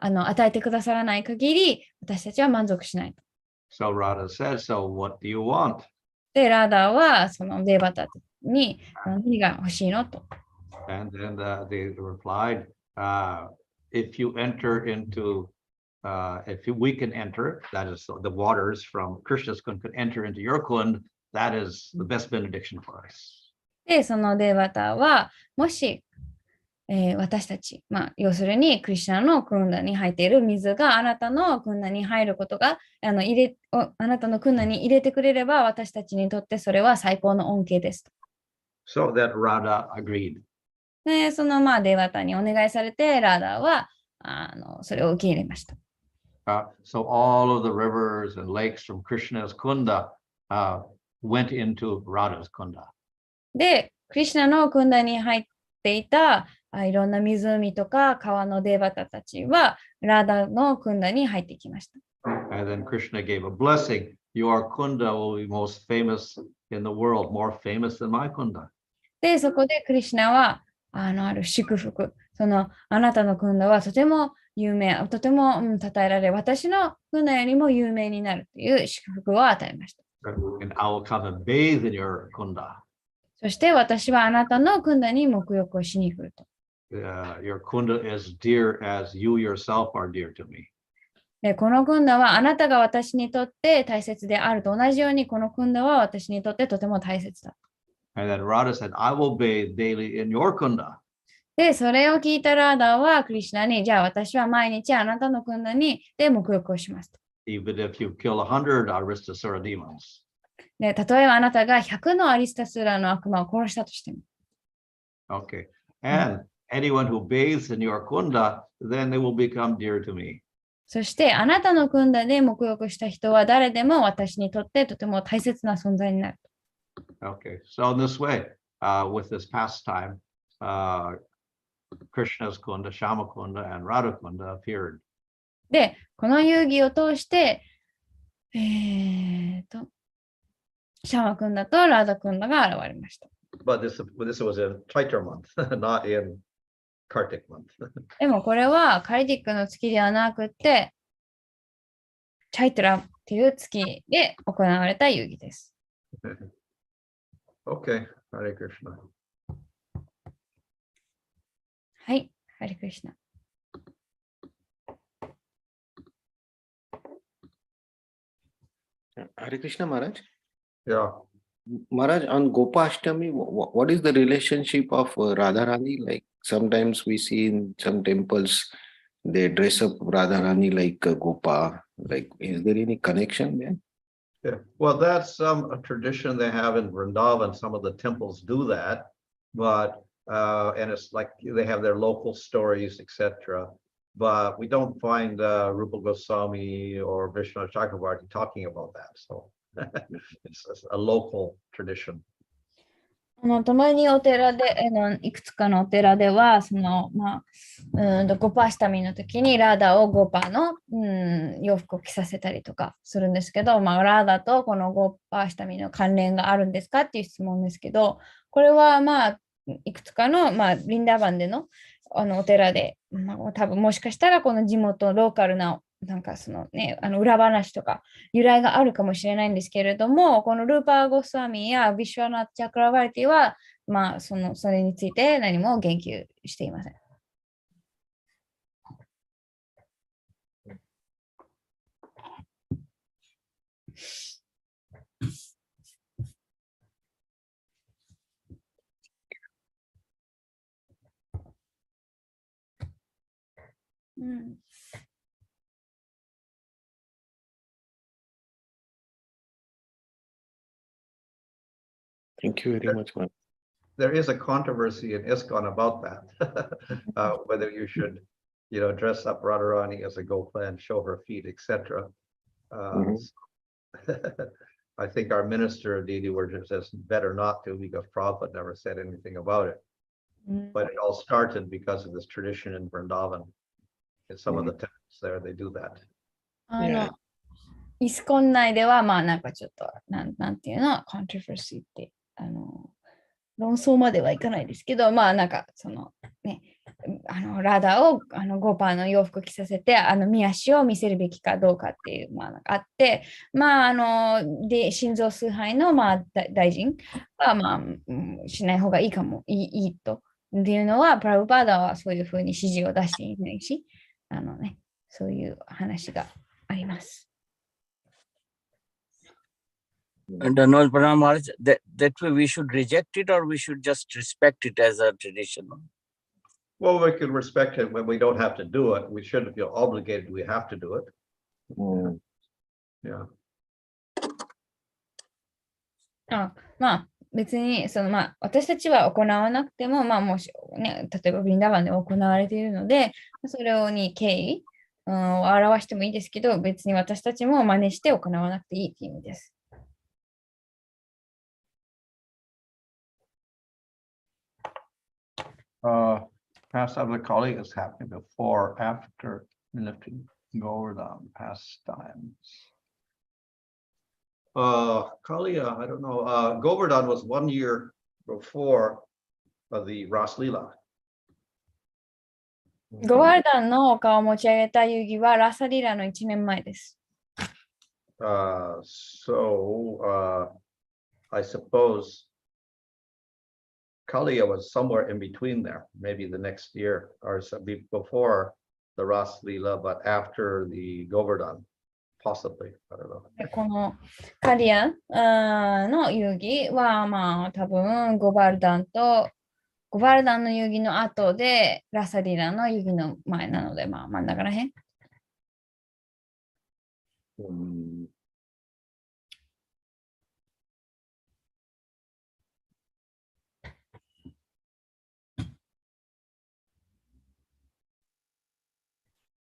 与えてくださらない限り、私たちは満足しない。So Radha said, "So what do you want?" で、ラーダーはそのデーバタに何が欲しいのと。And then they replied, "If you enter into if we can enter, that is the waters from Krishna's kund could enter into your kund, that is the best benediction for us. で、そのデーバタは、もし、私たち、要するに、クリシュナのクンダに入っている水があなたのクンダに入ることが、あなたのクンダに入れてくれれば、私たちにとってそれは最高の恩恵です。So that Radha agreed. で、そのデーバタにお願いされて、ラーダーはそれを受け入れました。So all of the rivers and lakes from Krishna's kunda went into Radha's kunda. で、クリシュナのクンダに入っていたいろんな湖とか川のデーバタたちはラーダのクンダに入ってきました。And then Krishna gave a blessing. Your kunda will be most famous in the world, more famous than my kunda. で、そこでクリシュナはある祝福。あなたのクンダはとても有名、とても称えられ、私のクンダよりも有名になるという祝福を与えました。And I will come and bathe in your kunda. そして私はあなたのクンダに沐浴をしに来ると。Your kunda is dear as you yourself are dear to me. で、このクンダはあなたが私にとって大切であると同じように、このクンダは私にとってとても大切だ。And then Radha said, I will bathe daily in your kunda. で、それを聞いたラーダーはクリシュナに、じゃあ私は毎日あなたのクンダにで沐浴をしますと。Even if you kill 100 Aristasura demons. で、例えばあなたが100のアリスタスラの悪魔を殺したとしても。Okay. And anyone who bathes in your kunda, then they will become dear to me. そしてあなたのクンダで沐浴した人は誰でも私にとってとても大切な存在になる。Okay. So in this way, with this pastime, Krishna's kunda, Shama kunda, and Radha kunda appeared. で、この遊戯を通して、シャマクンダとラーダクンダが現れました。But this was in Chaitra month, not in Kartik month. でもこれはカリティックの月ではなくて、チャイトラっていう月で行われた遊戯です。Okay, Hare Krishna. はい、ハレクリシナ。Hare Krishna Maharaj. Yeah. Maharaj, on Gopashtami, what is the relationship of Radharani? Like sometimes we see in some temples, they dress up Radharani like Gopa. Like, is there any connection there? Yeah. Well, that's a tradition they have in Vrindavan. Some of the temples do that, but and it's like they have their local stories, etc. But we don't find Rupa Goswami or Vishnu Chakravarti talking about that. So it's a local tradition. たまにお寺で、いくつかのお寺では、ゴパアシタミの時にラーダをゴパの、洋服を着させたりとかするんですけど、ラーダとこのゴパアシタミの関連があるんですかっていう質問ですけど、これはいくつかの、リンダーバンでの、お寺で、多分もしかしたらこの地元ローカルな裏話とか由来があるかもしれないんですけれども、このルーパー・ゴスワミやビシュワナ・チャクラバルティは、それについて何も言及していません。Thank you very much, Maharaj. There is a controversy in ISKCON about that, whether you should, dress up Radharani as a Gopa and show her feet, etc. I think our minister of deity worship says better not to because Prabhupada never said anything about it. But it all started because of this tradition in Vrindavan. In some of the temples there, they do that. イスコン内では、ちょっと、なんていうの、コントロバーシーって、論争まではいかないですけど、ラーダをゴーパーの洋服着させて、見足を見せるべきかどうかっていう、あって、で、心臓崇拝の、大臣は、しない方がいいかも、いいと。っていうのは、プラブパーダはそういうふうに指示を出していないし、そういう話があります。And no, Pranam Maharaj, that way we should reject it or we should just respect it as a tradition. Well, we can respect it when we don't have to do it. We shouldn't feel obligated. We have to do it. Yeah. まあ別に私たちは行わなくても、もしね、例えばブリンダーバンで行われているので、それに敬意、を表してもいいですけど、別に私たちも真似して行わなくていいっていう意味です。Past Abhikali is happening before, after lifting Govardhan pastimes. Kaliya, I don't know. Govardhan was 1 year before the Ras Leela. ゴワルダンの丘を持ち上げた遊戯はラサリラの1年前です。So I suppose Kaliya was somewhere in between there, maybe the next year or so before the Ras Leela, but after the Govardhan, possibly. I don't know. このカリアの遊戯は多分ゴバルダンの遊戯の後でラサリラの遊戯の前なので、真ん中らへん。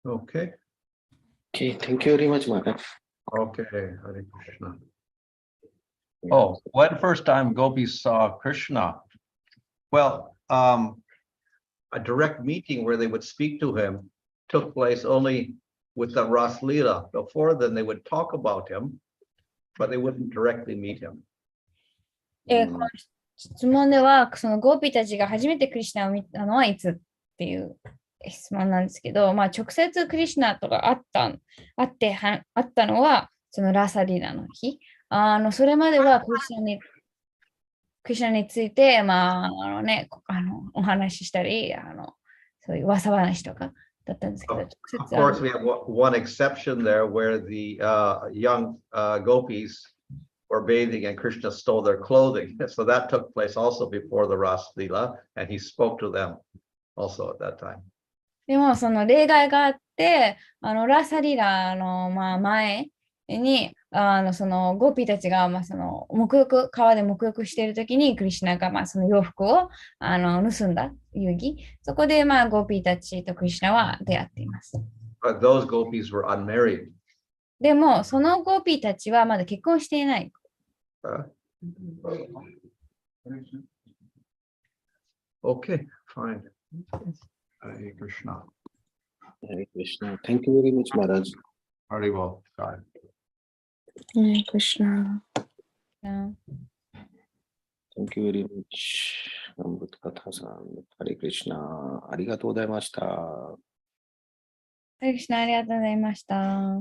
Okay. Okay, thank you very much, Maharaj. Okay, Hare Krishna. Oh, when first time gopis saw Krishna? Well, a direct meeting where they would speak to him took place only with the Ras Leela. Before then, they would talk about him, but they wouldn't directly meet him. この質問では、そのゴーピーたちが初めてクリシュナを見たのはいつっていう質問なんですけど、直接クリシュナとか会ったのは、そのラサリーナの日。それまではクリシュナについて、お話ししたり、そういう噂話とかだったんですけど、直接 Of course, we have one exception there where the young gopis were bathing and Krishna stole their clothing. So that took place also before the Ras Leela, and he spoke to them also at that time. でもその例外があって、ラサリラの前に、そのゴーピーたちがその川で沐浴しているときに、クリシュナがその洋服を盗んだ遊戯。そこでゴーピーたちとクリシュナは出会っています。But those gopis were unmarried. でも、そのゴーピーたちはまだ結婚していない。Okay, fine. Hare Krishna. Hare Krishna. Thank you very much, Maharaj. Haribol. God. Hare Krishna. Thank you very much. Amrit Katha-san. Hare Krishna. ありがとうございました。ハレクリシュナ、ありがとうございました。あ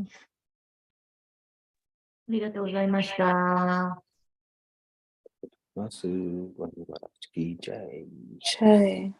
りがとうございました。ます。ワニマラチキジャイ。はい。